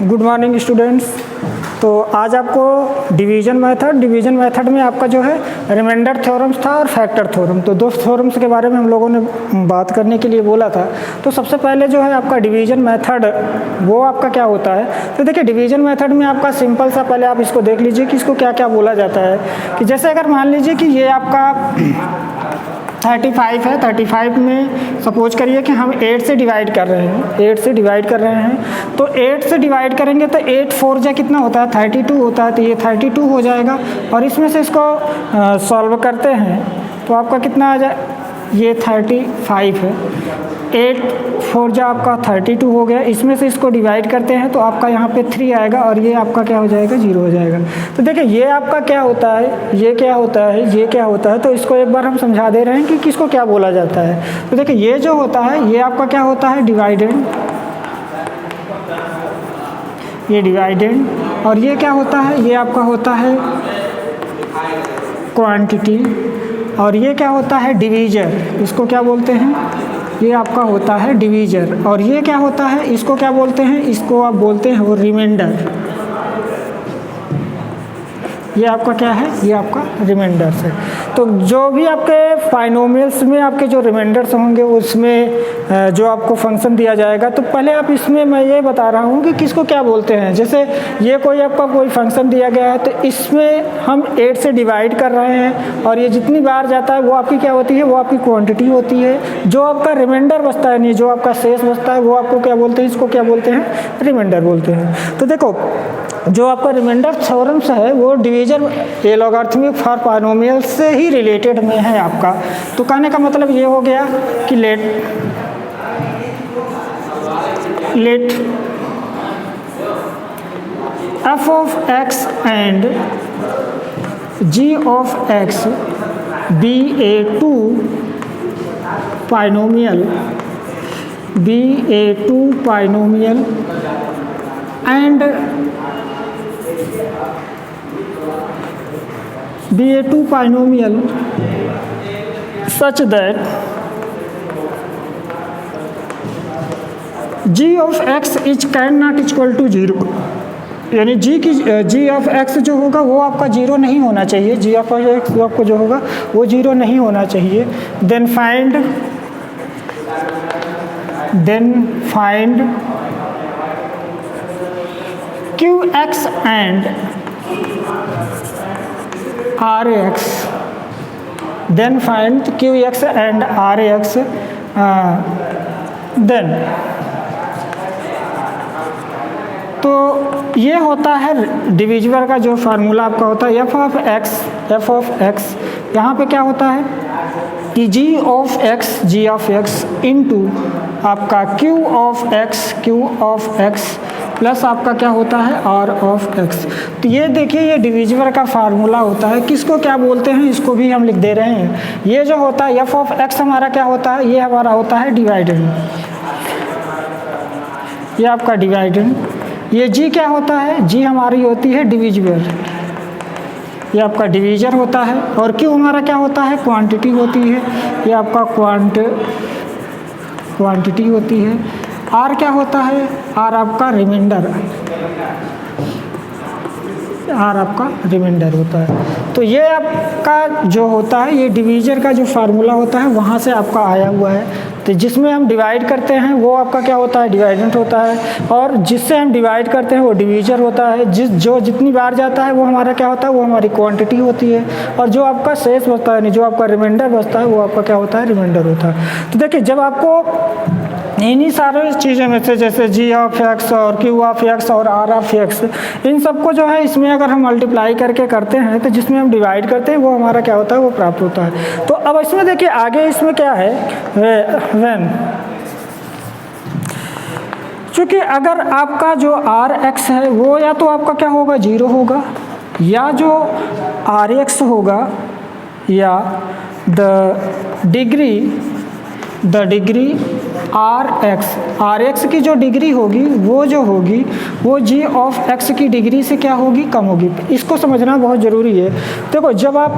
Good morning students. तो आज आपको डिवीजन मेथड में आपका जो है रिमाइंडर थ्योरम्स था और फैक्टर थ्योरम, तो दो थ्योरम्स के बारे में हम लोगों ने बात करने के लिए बोला था। तो सबसे पहले जो है आपका डिवीजन मेथड वो आपका क्या होता है। तो देखिए डिवीजन मेथड में आपका सिंपल सा, पहले आप इसको देख लीजिए कि इसको क्या क्या बोला जाता है। कि जैसे अगर मान लीजिए कि ये आपका 35 है, 35 में सपोज करिए कि हम 8 से डिवाइड कर रहे हैं, तो 8 से डिवाइड करेंगे तो 8 4 जा कितना होता है 32 होता है, तो ये 32 हो जाएगा। और इसमें से इसको सॉल्व करते हैं तो आपका कितना आ जाए, ये 35 है, 8 4 जा आपका 32 हो गया। इसमें से इसको डिवाइड करते हैं तो आपका यहाँ पे 3 आएगा और ये आपका क्या हो जाएगा 0 हो जाएगा। तो देखिए ये आपका क्या होता है, ये क्या होता है, तो इसको एक बार हम समझा दे रहे हैं कि किसको क्या बोला जाता है। तो देखिए ये जो होता है ये आपका क्या होता है डिवाइडेंड, ये डिवाइडेंड, और ये क्या होता है, ये आपका होता है क्वांटिटी, और ये क्या होता है डिवीजर, इसको क्या बोलते हैं, ये आपका होता है डिवीजर। और ये क्या होता है, इसको क्या बोलते हैं, इसको आप बोलते हैं वो रिमाइंडर। ये आपका क्या है, ये आपका रिमाइंडर्स है। तो जो भी आपके बाइनोमियल्स में आपके जो रिमाइंडर्स होंगे उसमें जो आपको फंक्शन दिया जाएगा, तो पहले आप इसमें मैं ये बता रहा हूँ कि किसको क्या बोलते हैं। जैसे ये कोई आपका कोई फंक्शन दिया गया है तो इसमें हम 8 से डिवाइड कर रहे हैं और ये जितनी बार जाता है वो आपकी क्या होती है, वो आपकी क्वांटिटी होती है। जो आपका रिमाइंडर बचता है, नहीं जो आपका शेष बचता है वो आपको क्या बोलते हैं, इसको क्या बोलते हैं, रिमाइंडर बोलते हैं। तो देखो जो आपका रिमाइंडर थ्योरम्स है वो division A logarithmic for polynomial से ही रिलेटेड में है आपका। तो कहने का मतलब ये हो गया कि late f of x and g of x be a two polynomial and be a two polynomial such that g of x is cannot equal to 0, यानी g ऑफ x जो होगा वो आपका 0 नहीं होना चाहिए, g ऑफ x वो आपको जो होगा वो 0 नहीं होना चाहिए। Then find qx and rx, then find qx and rx, then तो ये होता है डिविजिबल का जो फार्मूला आपका होता है f ऑफ x। यहाँ पे क्या होता है कि g ऑफ x इंटू आपका q ऑफ x प्लस आपका क्या होता है r ऑफ x। तो ये देखिए ये डिविजिबल का फार्मूला होता है, किसको क्या बोलते हैं इसको भी हम लिख दे रहे हैं। ये जो होता है f ऑफ x हमारा क्या होता है, ये हमारा होता है डिवाइडेंड, ये आपका डिवाइडेंड। ये g क्या होता है, g हमारी होती है डिविजिबल, ये आपका डिवीजर होता है। और q हमारा क्या होता है, क्वांटिटी होती है, ये आपका क्वांटिटी होती है। r क्या होता है, r आपका रिमाइंडर होता है। तो ये आपका जो होता है ये डिवीजर का जो फार्मूला होता है वहाँ से आपका आया हुआ है। तो जिसमें हम डिवाइड करते हैं वो आपका क्या होता है, डिवाइडेंट होता है, और जिससे हम डिवाइड करते हैं वो डिवीजर होता है। जितनी बार जाता है वो हमारा क्या होता है, वो हमारी क्वांटिटी होती है। और जो आपका शेष बचता है, नहीं जो आपका रिमाइंडर बचता है वो आपका क्या होता है, रिमाइंडर होता है। तो देखिए जब आपको इन्हीं सारे चीज़ें में से जैसे g ऑफ x और q ऑफ x और r ऑफ x, इन सबको जो है इसमें अगर हम मल्टीप्लाई करके करते हैं तो जिसमें हम डिवाइड करते हैं वो हमारा क्या होता है, वो प्राप्त होता है। तो अब इसमें देखिए आगे इसमें क्या है, व्हेन, क्योंकि अगर आपका जो rx है वो या तो आपका क्या होगा 0 होगा, या जो rx होगा, या द डिग्री आर एक्स की जो डिग्री होगी वो g ऑफ x की डिग्री से क्या होगी, कम होगी। इसको समझना बहुत ज़रूरी है। देखो जब आप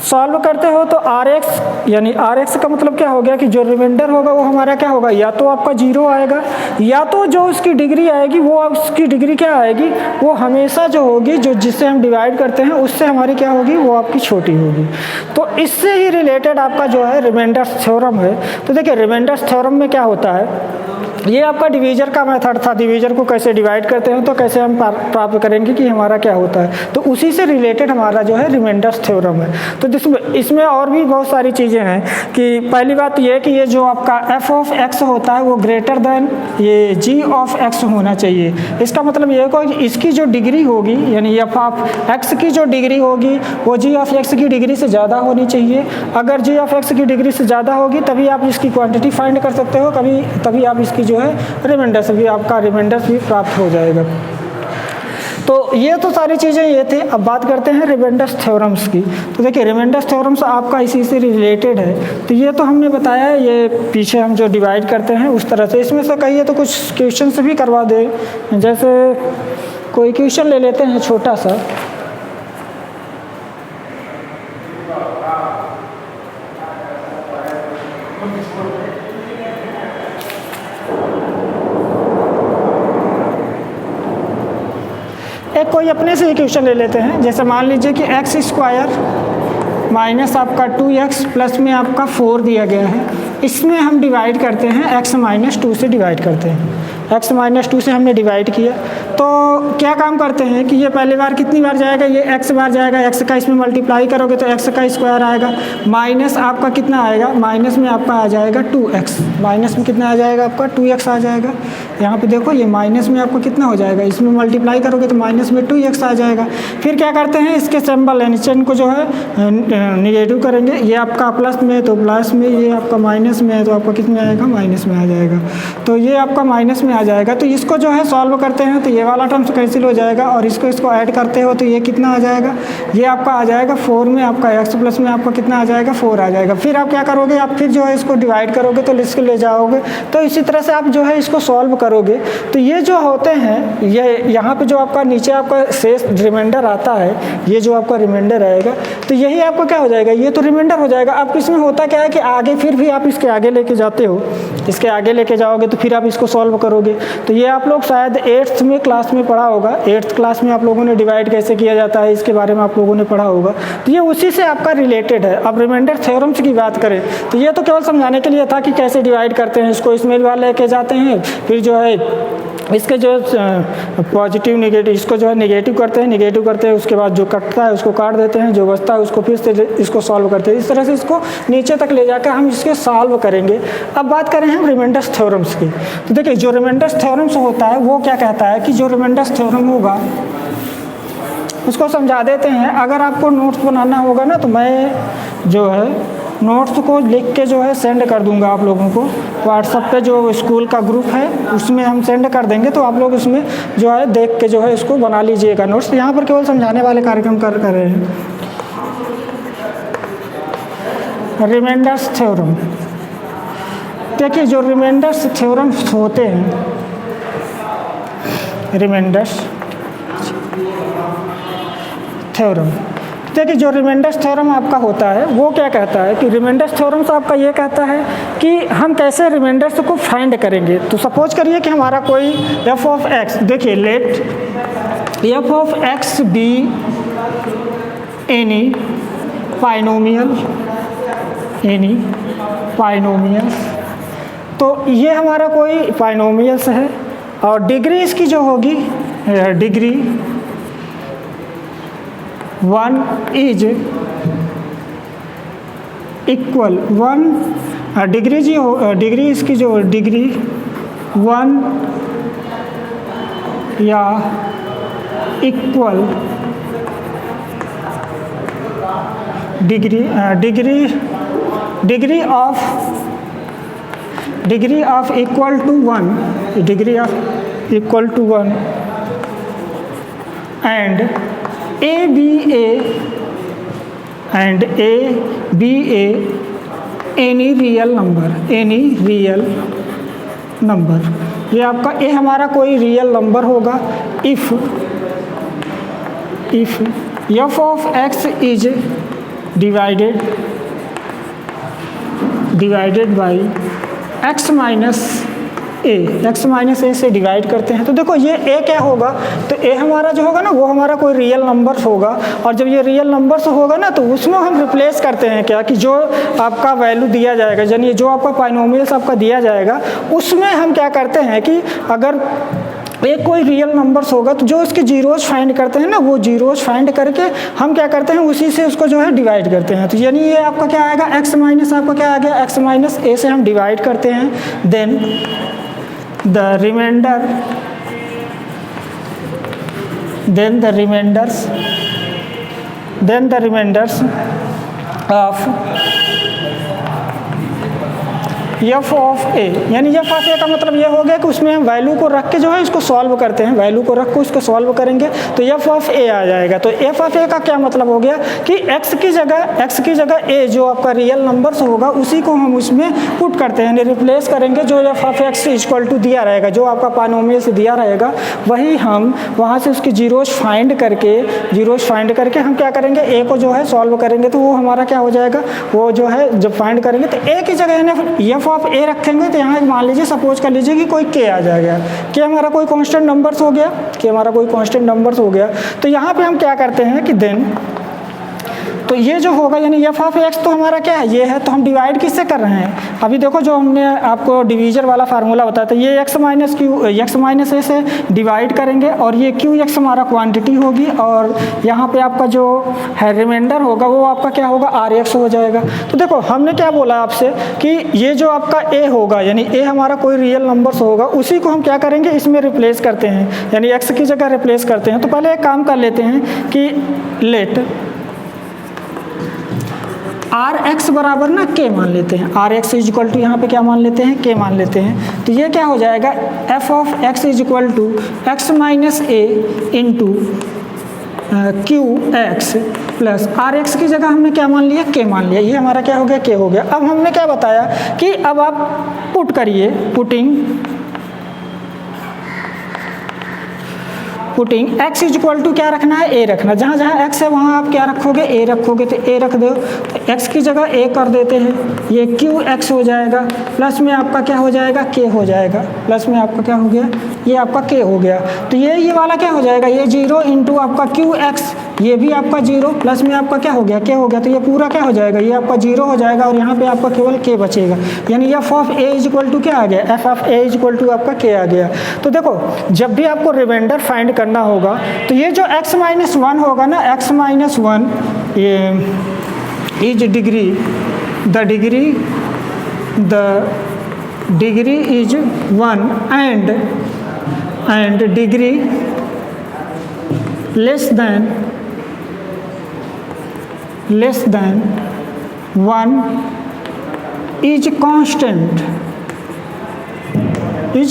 सॉल्व करते हो तो आर एक्स यानी आर एक्स का मतलब क्या हो गया कि जो रिमाइंडर होगा वो हमारा क्या होगा, या तो आपका जीरो आएगा या तो जो उसकी डिग्री आएगी वो उसकी डिग्री क्या आएगी, वो हमेशा जो होगी जो जिससे हम डिवाइड करते हैं उससे हमारी क्या होगी, वो आपकी छोटी होगी। तो इससे ही रिलेटेड आपका जो है रिमाइंडर्स थ्योरम है। तो देखिए रिमाइंडर्स थ्योरम में क्या होता है, ये आपका डिवीजर का मेथड था, डिवीजर को कैसे डिवाइड करते हैं तो कैसे हम प्राप्त करेंगे कि हमारा क्या होता है, तो उसी से रिलेटेड हमारा जो है रिमाइंडर्स थ्योरम है। तो इसमें और भी बहुत सारी चीज़ें हैं कि पहली बात ये कि ये जो आपका एफ ऑफ एक्स होता है वो ग्रेटर देन ये जी ऑफ एक्स होना चाहिए। इसका मतलब ये होगा कि इसकी जो डिग्री होगी यानी एफ ऑफ एक्स की जो डिग्री होगी वो जी ऑफ एक्स की डिग्री से ज़्यादा होनी चाहिए। अगर जी ऑफ एक्स की डिग्री से ज़्यादा होगी तभी आप इसकी क्वांटिटी फाइंड कर सकते हो, तभी आप इसकी जो है रिमाइंडर से भी आपका रिमाइंडर भी प्राप्त हो जाएगा। तो ये तो सारी चीज़ें ये थे। अब बात करते हैं रिमाइंडर्स थ्योरम्स की। तो देखिए रिमाइंडर्स थ्योरम्स आपका इसी से रिलेटेड है। तो ये तो हमने बताया है, ये पीछे हम जो डिवाइड करते हैं उस तरह से। इसमें से कहिए तो कुछ क्वेश्चन भी करवा दे, जैसे कोई क्वेश्चन ले लेते हैं छोटा सा। एक कोई अपने से ही क्वेश्चन ले लेते हैं, जैसे मान लीजिए कि एक्स स्क्वायर माइनस आपका 2x प्लस में आपका 4 दिया गया है। इसमें हम डिवाइड करते हैं x माइनस 2 से डिवाइड करते हैं। x माइनस 2 से हमने डिवाइड किया तो क्या काम करते हैं कि ये पहली बार कितनी बार जाएगा, ये x बार जाएगा, x का इसमें मल्टीप्लाई करोगे तो x का स्क्वायर आएगा, माइनस आपका कितना आएगा, माइनस में आपका आ जाएगा 2x, माइनस में कितना आ जाएगा आपका 2x आ जाएगा। यहाँ पे देखो ये माइनस में आपको कितना हो जाएगा, इसमें मल्टीप्लाई करोगे तो माइनस में 2x आ जाएगा। फिर क्या करते हैं इसके सिंबल यानी चिन्ह को जो है निगेटिव करेंगे, ये आपका प्लस में तो प्लस में, ये आपका माइनस में है तो आपका कितने आएगा, माइनस में आ जाएगा। तो ये आपका माइनस में आ जाएगा। तो इसको जो है सॉल्व करते हैं तो ये वाला टर्म्स कैंसिल हो जाएगा और इसको ऐड करते हो तो ये कितना आ जाएगा, ये आपका आ जाएगा 4 में आपका x प्लस में आपका कितना आ जाएगा 4 आ जाएगा। फिर आप क्या करोगे, आप फिर जो है इसको डिवाइड करोगे तो इसको ले जाओगे, तो इसी तरह से आप जो है इसको सॉल्व करोगे। तो ये जो होते हैं ये यहाँ पे जो आपका नीचे आपका शेष रिमाइंडर आता है, ये जो आपका रिमाइंडर आएगा तो यही आपका क्या हो जाएगा, ये तो रिमाइंडर हो जाएगा। अब इसमें होता क्या है कि आगे फिर भी आप इसके आगे लेके जाते हो, इसके आगे लेके जाओगे तो फिर आप इसको सॉल्व करोगे। तो ये आप लोग शायद 8th में क्लास में पढ़ा होगा, 8th क्लास में आप लोगों ने डिवाइड कैसे किया जाता है इसके बारे में आप लोगों ने पढ़ा होगा। तो ये उसी से आपका रिलेटेड है। अब रिमाइंडर थ्योरम्स की बात करें तो ये तो केवल समझाने के लिए था कि कैसे डिवाइड करते हैं, इसको इसमें वाले लेके जाते हैं, फिर जो है इसके जो पॉजिटिव नेगेटिव इसको जो है नेगेटिव करते हैं, उसके बाद जो कटता है उसको काट देते हैं, जो बचता है उसको फिर से इसको सॉल्व करते हैं। इस तरह से इसको नीचे तक ले जाकर हम इसके सॉल्व करेंगे। अब बात करें हम रिमाइंडर्स थ्योरम्स की। तो देखिए जो रिमाइंडर्स थ्योरम्स होता है वो क्या कहता है कि जो रिमाइंडर्स थ्योरम होगा उसको समझा देते हैं। अगर आपको नोट्स बनाना होगा ना तो मैं जो है नोट्स को लिख के जो है सेंड कर दूंगा आप लोगों को व्हाट्सएप पे, जो स्कूल का ग्रुप है उसमें हम सेंड कर देंगे, तो आप लोग उसमें जो है देख के जो है इसको बना लीजिएगा नोट्स। यहाँ पर केवल समझाने वाले कार्यक्रम कर रहे हैं। रिमाइंडर्स थ्योरम, देखिए जो रिमाइंडर्स थ्योरम्स होते हैं, रिमाइंडर्स थ्योरम, देखिए जो रिमाइंडर्स थ्योरम आपका होता है वो क्या कहता है कि रिमाइंडर्स थ्योरम से आपका ये कहता है कि हम कैसे रिमाइंडर्स को फाइंड करेंगे। तो सपोज करिए कि हमारा कोई f ऑफ x, देखिए let f of x be any polynomial, तो ये हमारा कोई पाइनोमियल्स है और डिग्री इसकी जो होगी degree 1 is equal 1 degree G degree इसकी जो डिग्री 1 या equal degree of equal to 1, degree of equal to 1 and ABA any real number, ये आपका ए हमारा कोई रियल नंबर होगा if f of x is divided by x minus A से divide करते हैं। तो देखो ये a क्या होगा, तो a हमारा जो होगा ना वो हमारा कोई रियल नंबर होगा, और जब ये रियल नंबर होगा ना तो उसमें हम रिप्लेस करते हैं क्या कि जो आपका वैल्यू दिया जाएगा, यानी जो आपका बाइनोमियल्स आपका दिया जाएगा उसमें हम क्या करते हैं कि अगर एक कोई रियल नंबर्स होगा तो जो उसके जीरोज फाइंड करते हैं ना, वो जीरोज फाइंड करके हम क्या करते हैं उसी से उसको जो है डिवाइड करते हैं। तो यानी ये आपका क्या आएगा, x माइनस आपका क्या आ गया, x माइनस ए से हम डिवाइड करते हैं। Then the reminders of F of A, यानी एफ ऑफ ए का मतलब ये हो गया कि उसमें हम वैल्यू को रख के जो है इसको सॉल्व करते हैं, वैल्यू को रख के उसको सॉल्व करेंगे तो एफ ऑफ ए आ जाएगा। तो एफ ऑफ ए का क्या मतलब हो गया कि x की जगह ए जो आपका रियल नंबर्स होगा उसी को हम उसमें पुट करते हैं, यानी रिप्लेस करेंगे। जो f of x equal to दिया रहेगा, जो आपका पॉलिनोमियल से दिया रहेगा, वही हम वहाँ से उसकी जीरोज फाइंड करके हम क्या करेंगे, ए को जो है सॉल्व करेंगे। तो वो हमारा क्या हो जाएगा, वो जो है जब फाइंड करेंगे तो ए की जगह एफ ऑफ ए रखेंगे तो यहाँ मान लीजिए सपोज कर लीजिए कि कोई के आ जाएगा, के हमारा कोई कांस्टेंट नंबर्स हो गया, तो यहाँ पे हम क्या करते हैं कि देन तो ये जो होगा यानी एफ ऑफ एक्स तो हमारा क्या है, ये है, तो हम डिवाइड किससे कर रहे हैं। अभी देखो जो हमने आपको डिवीजन वाला फार्मूला बताया था, ये एक्स माइनस ए से डिवाइड करेंगे और ये क्यू एक्स हमारा क्वांटिटी होगी, और यहाँ पे आपका जो है रिमाइंडर होगा वो आपका क्या होगा, आर एक्स हो जाएगा। तो देखो हमने क्या बोला आपसे कि ये जो आपका ए होगा, यानी ए हमारा कोई रियल नंबर्स होगा, उसी को हम क्या करेंगे इसमें रिप्लेस करते हैं, यानी एक्स की जगह रिप्लेस करते हैं। तो पहले एक काम कर लेते हैं कि लेट आर एक्स बराबर ना के मान लेते हैं, r x is equal to यहाँ पे क्या मान लेते हैं, के मान लेते हैं। तो ये क्या हो जाएगा, f of x is equal to x minus a into q x plus r x की जगह हमने क्या मान लिया, के मान लिया, ये हमारा क्या हो गया, के हो गया। अब हमने क्या बताया कि अब आप पुट करिए, putting x is equal to क्या रखना है, a रखना, जहाँ जहाँ x है वहाँ आप क्या रखोगे, a रखोगे, तो a रख दो, तो x की जगह a कर देते हैं, ये qx हो जाएगा, प्लस में आपका क्या हो जाएगा, k हो जाएगा, प्लस में आपका क्या हो गया, ये आपका k हो गया। तो ये वाला क्या हो जाएगा, ये 0 इंटू आपका qx, ये भी आपका 0, प्लस में आपका क्या हो गया, k हो गया, तो ये पूरा क्या हो जाएगा, ये आपका 0 हो जाएगा, और यहाँ पे आपका केवल k बचेगा, यानी F of a is equal to क्या आ गया, f of a is equal to आपका k आ गया। तो देखो जब भी आपको रिमाइंडर फाइंड करना होगा तो ये जो x माइनस 1 होगा ना, x माइनस 1 ये is degree, the degree is 1 and degree less than 1 is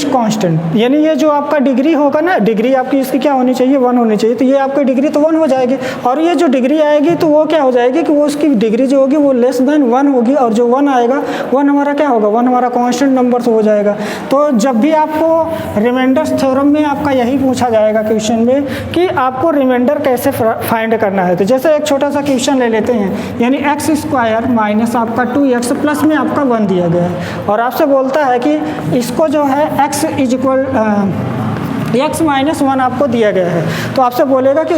constant, यानी ये जो आपका डिग्री होगा ना, डिग्री आपकी इसकी क्या होनी चाहिए, 1 होनी चाहिए, तो ये आपकी डिग्री तो 1 हो जाएगी, और ये जो डिग्री आएगी तो वो क्या हो जाएगी कि वो उसकी डिग्री जो होगी वो लेस देन 1 होगी, और जो 1 आएगा 1 हमारा क्या होगा, 1 हमारा कांस्टेंट नंबर हो जाएगा। तो जब भी आपको रिमाइंडर्स थ्योरम में आपका यही पूछा जाएगा क्वेश्चन में कि आपको रिमाइंडर कैसे फाइंड करना है, तो जैसे एक छोटा सा क्वेश्चन ले लेते हैं, यानी एक्स स्क्वायर माइनस आपका 2x प्लस में आपका 1 दिया गया है, और आपसे बोलता है कि इसको जो है x is equal x minus 1 आपको दिया गया है, तो आपसे बोलेगा कि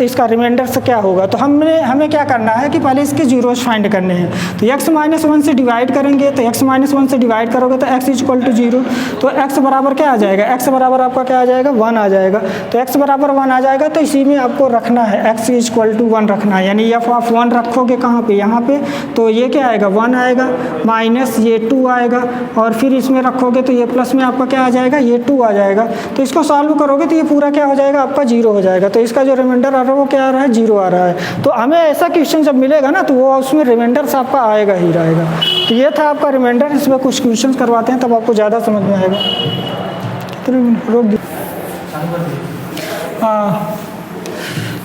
इसका रिमाइंडर से क्या होगा। तो हमें क्या करना है कि पहले इसके जीरोज फाइंड करने हैं, तो x माइनस 1 से डिवाइड करेंगे, तो x माइनस 1 से डिवाइड करोगे तो x इज इक्वल टू 0, तो x बराबर क्या आ जाएगा, x बराबर आपका क्या आ जाएगा, 1 आ जाएगा, तो x बराबर 1 आ जाएगा, तो इसी में आपको रखना है x इज इक्वल टू 1 रखना है, यानी एफ ऑफ 1 रखोगे कहाँ पे, यहाँ पे, तो ये क्या आएगा, 1 आएगा, माइनस ये 2 आएगा, और फिर इसमें रखोगे तो ये प्लस में आपका क्या आ जाएगा, ये 2 आ जाएगा, तो इसको सॉल्व करोगे तो ये पूरा क्या हो जाएगा, आपका 0 हो जाएगा, तो इसका जो रिमाइंडर आ रहा है वो क्या आ रहा है, 0 आ रहा है। तो हमें ऐसा क्वेश्चन जब मिलेगा ना तो वो उसमें रिमाइंडर आपका आएगा ही रहेगा। तो ये था आपका रिमाइंडर, इसमें कुछ क्वेश्चन करवाते हैं तब आपको ज़्यादा समझ में आएगा। रोक दीजिए,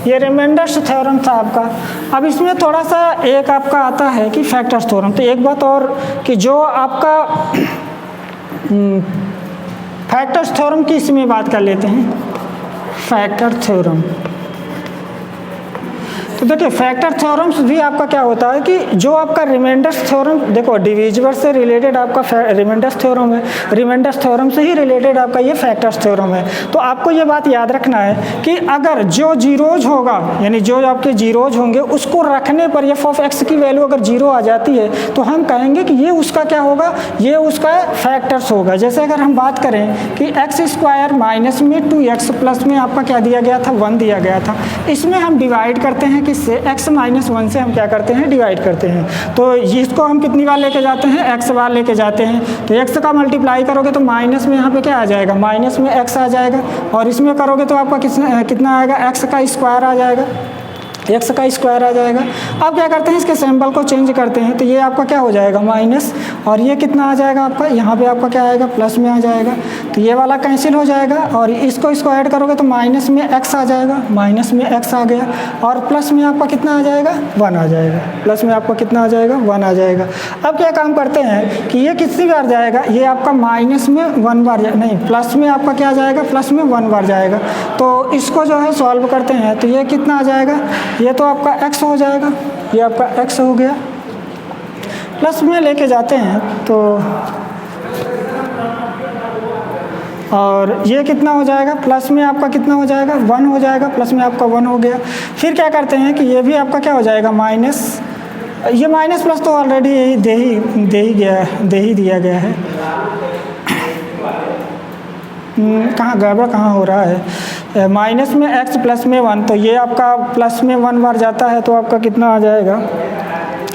ये रिमाइंडर्स थ्योरम था आपका। अब इसमें थोड़ा सा एक आपका आता है कि फैक्टर्स थ्योरम। तो एक बात और कि जो आपका फैक्टर्स थ्योरम की इसमें बात कर लेते हैं, फैक्टर थ्योरम। तो देखिए फैक्टर थ्योरम्स भी आपका क्या होता है कि जो आपका रिमाइंडर्स थ्योरम, देखो डिविजिबल से रिलेटेड आपका रिमाइंडर्स थ्योरम है, रिमाइंडर्स थ्योरम से ही रिलेटेड आपका ये फैक्टर्स थ्योरम है। तो आपको ये बात याद रखना है कि अगर जो जीरोज होगा, यानी जो आपके जीरोज होंगे उसको रखने पर एफ ऑफ एक्स की वैल्यू अगर जीरो आ जाती है तो हम कहेंगे कि ये उसका क्या होगा, ये उसका फैक्टर्स होगा। जैसे अगर हम बात करें कि एक्स स्क्वायर माइनस में 2x प्लस में आपका क्या दिया गया था, 1 दिया गया था, इसमें हम डिवाइड करते हैं किससे, x माइनस 1 से हम क्या करते हैं, डिवाइड करते हैं। तो इसको हम कितनी बार लेके जाते हैं, x बार लेके जाते हैं। तो x का मल्टीप्लाई करोगे तो माइनस में यहाँ पे क्या आ जाएगा, माइनस में x आ जाएगा, और इसमें करोगे तो आपका कितना आएगा, x का स्क्वायर आ जाएगा, एक्स का स्क्वायर आ जाएगा। अब क्या करते हैं, इसके सिंबल को चेंज करते हैं, तो ये आपका क्या हो जाएगा माइनस, और ये कितना आ जाएगा आपका, यहाँ पे आपका क्या आएगा, प्लस में आ जाएगा। तो ये वाला कैंसिल हो जाएगा, और इसको ऐड करोगे तो माइनस में एक्स आ जाएगा, माइनस में एक्स आ गया, और प्लस में आपका कितना आ जाएगा, 1 आ जाएगा, प्लस में आपका कितना आ जाएगा, 1 आ जाएगा। अब क्या काम करते हैं कि ये कितनी बार जाएगा, ये आपका माइनस में 1 बार, नहीं प्लस में आपका क्या जाएगा, प्लस में 1 बार जाएगा। तो इसको जो है सॉल्व करते हैं तो ये कितना आ जाएगा, ये तो आपका x हो जाएगा, ये आपका x हो गया, प्लस में लेके जाते हैं तो, और ये कितना हो जाएगा, प्लस में आपका कितना हो जाएगा, 1 हो जाएगा, प्लस में आपका 1 हो गया। फिर क्या करते हैं कि ये भी आपका क्या हो जाएगा माइनस, ये माइनस प्लस तो ऑलरेडी दे ही दिया गया है। कहाँ गड़बड़ कहाँ हो रहा है, माइनस में x प्लस में 1, तो ये आपका प्लस में 1 बार जाता है तो आपका कितना आ जाएगा,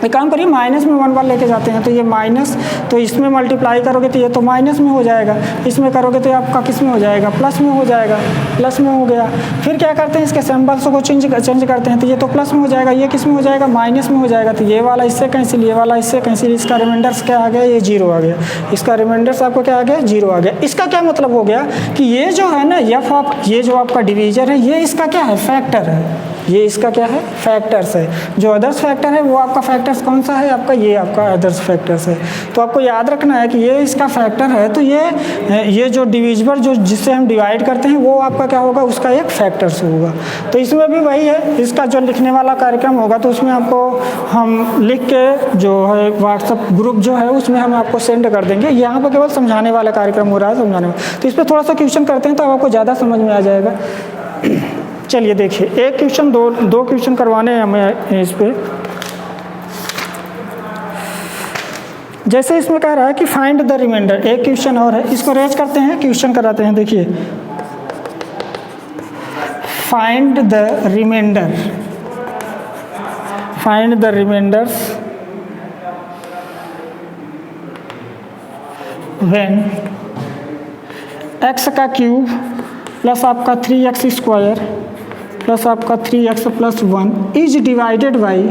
एक काम करिए माइनस में 1 बार लेके जाते हैं तो ये माइनस, तो इसमें मल्टीप्लाई करोगे तो ये तो माइनस में हो जाएगा, इसमें करोगे तो आपका किस में हो जाएगा, प्लस में हो जाएगा, प्लस में हो गया। फिर क्या करते हैं, इसके सिंबल्स को चेंज करते हैं, तो ये तो प्लस में हो जाएगा, ये किस में हो जाएगा, माइनस में हो जाएगा। तो ये वाला इससे कैंसिल, ये वाला इससे कैंसिल, इसका रिमाइंडर्स क्या आ गया, ये 0 आ गया, इसका रिमाइंडर्स आपको क्या आ गया, 0 आ गया। इसका क्या मतलब हो गया कि ये जो है ना एफ ऑफ, ये जो आपका डिवीजर है ये इसका क्या है, फैक्टर है, ये इसका क्या है, फैक्टर्स है। जो अदर्स फैक्टर है वो आपका फैक्टर्स कौन सा है, आपका ये आपका अदर्स फैक्टर्स है। तो आपको याद रखना है कि ये इसका फैक्टर है, तो ये जो डिविजिबल जो जिससे हम डिवाइड करते हैं वो आपका क्या होगा, उसका एक फैक्टर्स होगा। तो इसमें भी वही है, इसका जो लिखने वाला कार्यक्रम होगा तो उसमें आपको हम लिख के जो है व्हाट्सएप ग्रुप जो है उसमें हम आपको सेंड कर देंगे। यहाँ पर केवल समझाने वाला कार्यक्रम हो रहा है, समझाने वाला, तो इस पर थोड़ा सा क्वेश्चन करते हैं तो आपको ज़्यादा समझ में आ जाएगा। चलिए देखिए, एक क्वेश्चन दो क्वेश्चन करवाने हैं हमें इस पे। जैसे इसमें कह रहा है कि फाइंड द रिमाइंडर, एक क्वेश्चन और है, इसको रेज करते हैं, क्वेश्चन कराते हैं। देखिए find the remainder, find the remainders when x का क्यूब प्लस आपका 3x स्क्वायर प्लस आपका 3x plus 1 is divided by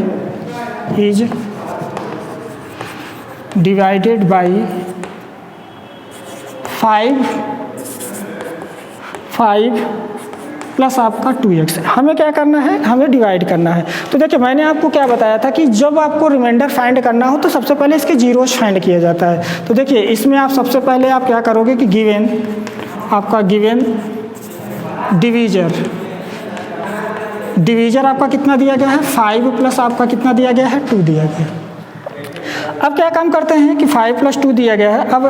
5 plus आपका 2x। हमें क्या करना है, हमें डिवाइड करना है। तो देखिए मैंने आपको क्या बताया था कि जब आपको रिमाइंडर फाइंड करना हो तो सबसे पहले इसके जीरोस फाइंड किया जाता है। तो देखिए इसमें आप सबसे पहले आप क्या करोगे कि गिवन डिवीजर आपका कितना दिया गया है, 5 प्लस आपका कितना दिया गया है, 2 दिया गया। अब क्या काम करते हैं कि 5 प्लस 2 दिया गया है, अब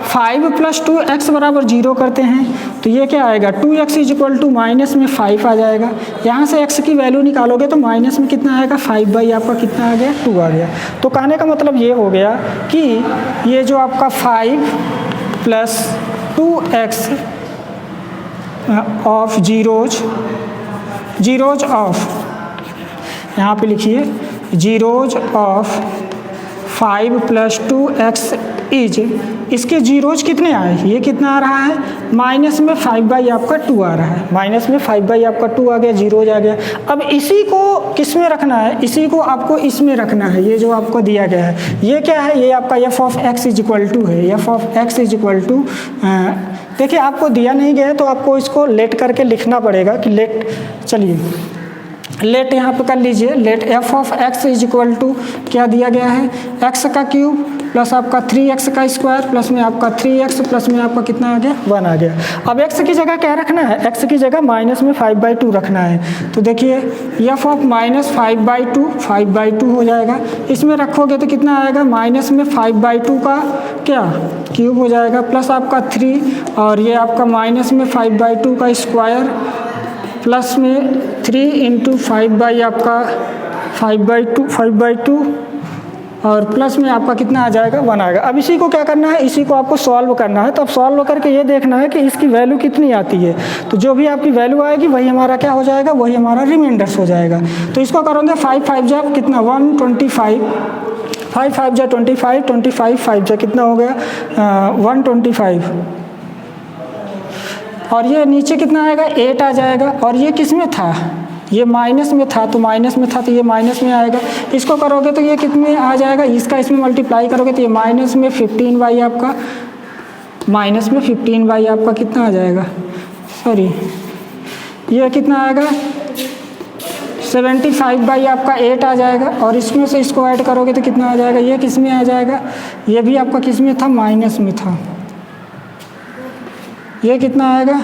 5 प्लस 2 x बराबर 0 करते हैं तो ये क्या आएगा, 2x is equal to minus में 5 आ जाएगा। यहाँ से x की वैल्यू निकालोगे तो माइनस में कितना आएगा, 5 बाई आपका कितना आ गया, 2 आ गया। तो कहने का मतलब ये हो गया कि ये जो आपका 5 plus 2x of zeros of, यहाँ पे लिखिए zeros of 5 plus 2x is, इसके जीरोज कितने आए, ये कितना आ रहा है, माइनस में 5 बाई आपका 2 आ रहा है, माइनस में 5 बाई आपका 2 आ गया, जीरोज आ गया। अब इसी को किस में रखना है, इसी को आपको इसमें रखना है, ये जो आपको दिया गया है ये क्या है, ये आपका F of x is equal to है, F of x is equal to, देखिए आपको दिया नहीं गया है तो आपको इसको लेट करके लिखना पड़ेगा कि लेट, चलिए लेट यहाँ पे कर लीजिए, let f of x is equal to क्या दिया गया है, एक्स का क्यूब प्लस आपका 3x का स्क्वायर प्लस में आपका 3x प्लस में आपका कितना आ गया, 1 आ गया। अब x की जगह क्या रखना है, x की जगह माइनस में 5/2 रखना है। तो देखिए एफ ऑफ माइनस 5/2 हो जाएगा, इसमें रखोगे तो कितना आएगा, माइनस में 5/2 का क्या क्यूब हो जाएगा प्लस आपका 3 और ये आपका माइनस में 5/2 का स्क्वायर प्लस में 3 इंटू 5 आपका 5/2 और प्लस में आपका कितना आ जाएगा, 1 आएगा। अब इसी को क्या करना है, इसी को आपको सॉल्व करना है। तो अब सॉल्व करके ये देखना है कि इसकी वैल्यू कितनी आती है। तो जो भी आपकी वैल्यू आएगी वही हमारा क्या हो जाएगा, वही हमारा रिमाइंडर्स हो जाएगा। तो इसको करोगे 5 5 जा कितना 125, 5 5 जा 25, 25 5 जा कितना हो गया 125 और ये नीचे कितना आएगा 8 आ जाएगा। और ये किस में था, ये माइनस में था, तो माइनस में था तो ये माइनस में आएगा। इसको करोगे तो ये कितने आ जाएगा, इसका इसमें मल्टीप्लाई करोगे तो ये माइनस में 15 आपका माइनस में 15 आपका कितना आ जाएगा, सॉरी ये कितना आएगा 75 आपका 8 आ जाएगा। और इसमें से इसको ऐड करोगे तो कितना आ जाएगा, ये किस में आ जाएगा, ये भी आपका किस में था, माइनस में था। ये कितना आएगा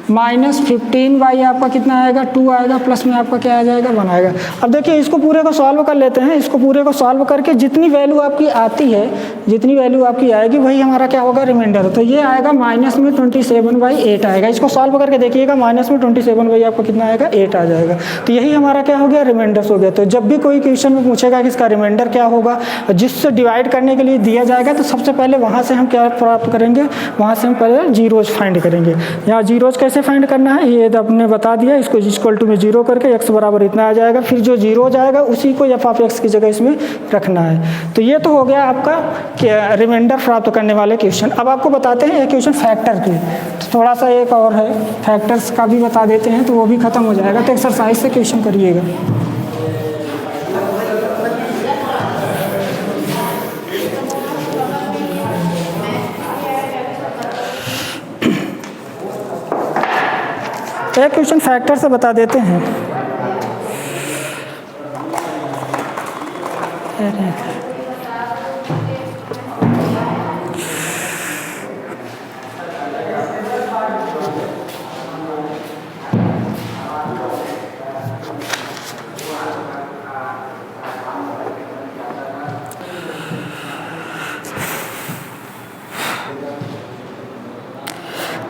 माइनस 15 आपका कितना आएगा 2 आएगा प्लस में आपका क्या आ जाएगा 1 आएगा। अब देखिए इसको पूरे को सॉल्व कर लेते हैं। इसको पूरे को सॉल्व करके जितनी वैल्यू आपकी आती है, जितनी वैल्यू आपकी आएगी वही हमारा क्या होगा, रिमाइंडर। तो ये आएगा माइनस में 27/8 आएगा। इसको सॉल्व करके देखिएगा, माइनस में 27 आपका कितना आएगा 8 आ जाएगा। तो यही हमारा क्या हो गया, रिमाइंडर्स हो गया। तो जब भी कोई क्वेश्चन में पूछेगा कि इसका रिमाइंडर क्या होगा, जिससे डिवाइड करने के लिए दिया जाएगा, तो सबसे पहले वहाँ से हम क्या प्राप्त करेंगे, वहाँ से हम पहले जीरोज फाइंड करेंगे। यहाँ जीरोज कैसे फाइंड करना है ये तो आपने बता दिया। इसको इक्वल टू में 0 करके x बराबर इतना आ जाएगा, फिर जो 0 जाएगा उसी को एफ ऑफ एक्स की जगह इसमें रखना है। तो ये तो हो गया आपका रिमाइंडर प्राप्त करने वाले क्वेश्चन। अब आपको बताते हैं एक क्वेश्चन फैक्टर के, तो थोड़ा सा एक और है फैक्टर्स का भी बता देते हैं, तो वो भी खत्म हो जाएगा। तो एक्सरसाइज से क्वेश्चन करिएगा। एक क्वेश्चन फैक्टर से बता देते हैं।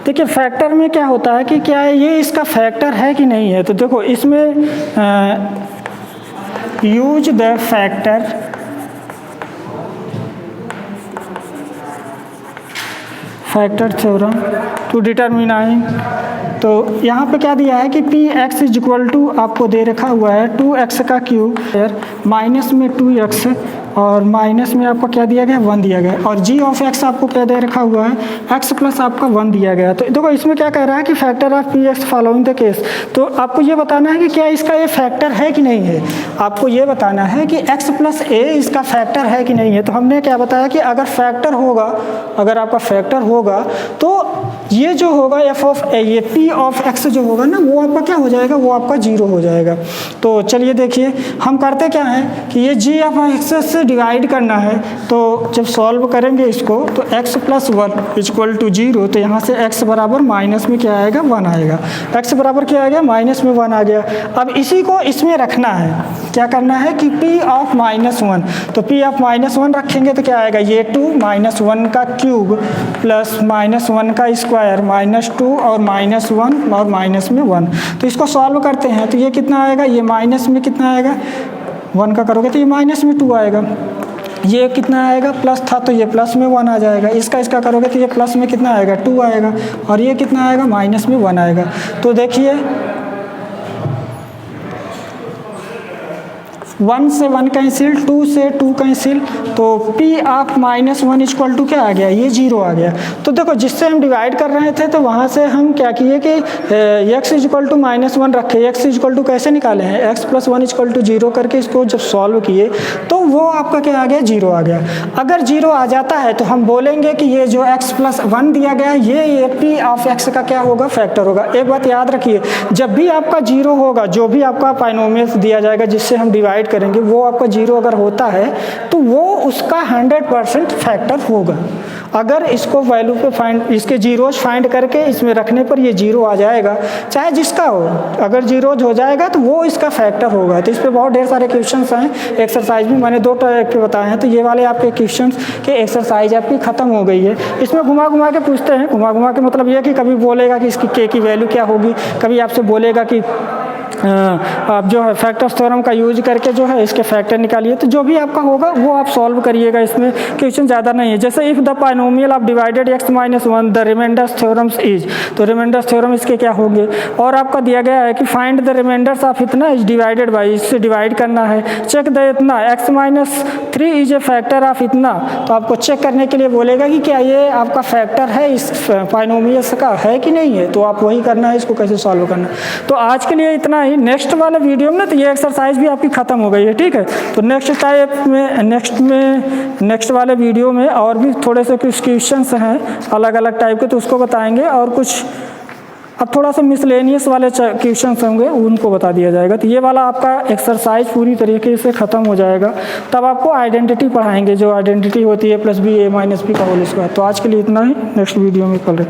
देखिए फैक्टर में क्या होता है कि क्या ये इसका फैक्टर है कि नहीं है। तो देखो इसमें use the factor theorem to determine. तो यहाँ पे क्या दिया है कि P X is equal to आपको दे रखा हुआ है 2x का क्यूब माइनस में 2x और माइनस में आपको क्या दिया गया 1 दिया गया, और g ऑफ x आपको क्या दे रखा हुआ है x प्लस आपका 1 दिया गया। तो देखो इसमें क्या कह रहा है कि factor of P x following the case. तो आपको ये बताना है कि क्या इसका ये फैक्टर है कि नहीं है। आपको ये बताना है कि x प्लस a इसका फैक्टर है कि नहीं है। तो हमने क्या बताया कि अगर फैक्टर होगा, अगर आपका फैक्टर होगा तो ये जो होगा एफ ऑफ ए, ये पी ऑफ एक्स जो होगा ना, वो आपका क्या हो जाएगा, वो आपका 0 हो जाएगा। तो चलिए देखिए हम करते क्या हैं कि ये जी ऑफ एक्स से डिवाइड करना है। तो जब सॉल्व करेंगे इसको तो x प्लस 1 इक्वल टू 0, तो यहाँ से x बराबर माइनस में क्या आएगा 1 आएगा। x बराबर क्या आ गया माइनस में 1 आ गया। अब इसी को इसमें रखना है, क्या करना है कि p ऑफ -1, तो p ऑफ -1 रखेंगे तो क्या आएगा, ये 2 -1 का क्यूब प्लस -1 का स्क्वायर -2 और -1 और माइनस में 1। तो इसको सॉल्व करते हैं तो ये कितना आएगा, ये माइनस में कितना आएगा 1 का करोगे तो ये माइनस में 2 आएगा। ये कितना आएगा प्लस था तो ये प्लस में 1 आ जाएगा। इसका करोगे तो ये प्लस में कितना आएगा 2 आएगा, और ये कितना आएगा माइनस में 1 आएगा। तो देखिए 1 से 1 कैंसिल, 2 से 2 कैंसिल, तो p ऑफ -1 इक्वल टू क्या आ गया, ये 0 आ गया। तो देखो जिससे हम डिवाइड कर रहे थे तो वहाँ से हम क्या किए कि x इक्वल टू -1 रखे। x इक्वल टू कैसे निकाले हैं, x प्लस 1 इक्वल टू 0 करके इसको जब सॉल्व किए तो वो आपका क्या आ गया, 0 आ गया। अगर 0 आ जाता है तो हम बोलेंगे कि ये जो x + 1 दिया गया है ये p ऑफ x का क्या होगा, फैक्टर होगा। एक बात याद रखिए, जब भी आपका 0 होगा, जो भी आपका बाइनोमियल दिया जाएगा जिससे हम डिवाइड करेंगे, वो आपका 0 अगर होता है तो वो उसका 100% फैक्टर होगा। अगर इसको वैल्यू पे फाइंड, इसके जीरोज फाइंड करके इसमें रखने पर ये 0 आ जाएगा, चाहे जिसका हो, अगर जीरोज हो जाएगा तो वो इसका फैक्टर होगा। तो इस पर बहुत ढेर सारे क्वेश्चंस हैं, एक्सरसाइज भी मैंने 2 टाइप के बताए हैं। तो ये वाले आपके क्वेश्चंस के एक्सरसाइज आपकी ख़त्म हो गई है। इसमें घुमा घुमा के पूछते हैं, घुमा घुमा के मतलब ये कि कभी बोलेगा कि इसकी k की वैल्यू क्या होगी, कभी आपसे बोलेगा कि आप जो है फैक्टर्स थ्योरम का यूज करके जो है इसके फैक्टर निकालिए। तो जो भी आपका होगा वो आप सॉल्व करिएगा, इसमें क्वेश्चन ज़्यादा नहीं है। जैसे if the binomial of divided x - 1 the remainders theorems is, तो रिमाइंडर्स थ्योरम इसके क्या होंगे। और आपका दिया गया है कि फाइंड द रिमाइंडर्स ऑफ इतना इज डिवाइडेड बाई, इससे डिवाइड करना है। चेक द इतना x - 3 is a factor of इतना, तो आपको चेक करने के लिए बोलेगा कि क्या ये आपका फैक्टर है इस बाइनोमियल का, है कि नहीं है। तो आप वही करना है, इसको कैसे सॉल्व करना है। तो आज के लिए इतना ही। नेक्स्ट वाले वीडियो में तो ये एक्सरसाइज भी आपकी ख़त्म हो गई है, ठीक है। तो नेक्स्ट वाले वीडियो में और भी थोड़े से कुछ क्वेश्चंस हैं अलग अलग टाइप के, तो उसको बताएंगे। और कुछ अब थोड़ा सा मिसलेनियस वाले क्वेश्चंस होंगे, उनको बता दिया जाएगा। तो ये वाला आपका एक्सरसाइज पूरी तरीके से ख़त्म हो जाएगा। तब आपको आइडेंटिटी पढ़ाएंगे, जो आइडेंटिटी होती है +b a - b का होल स्क्वायर। तो आज के लिए इतना ही, नेक्स्ट वीडियो में कल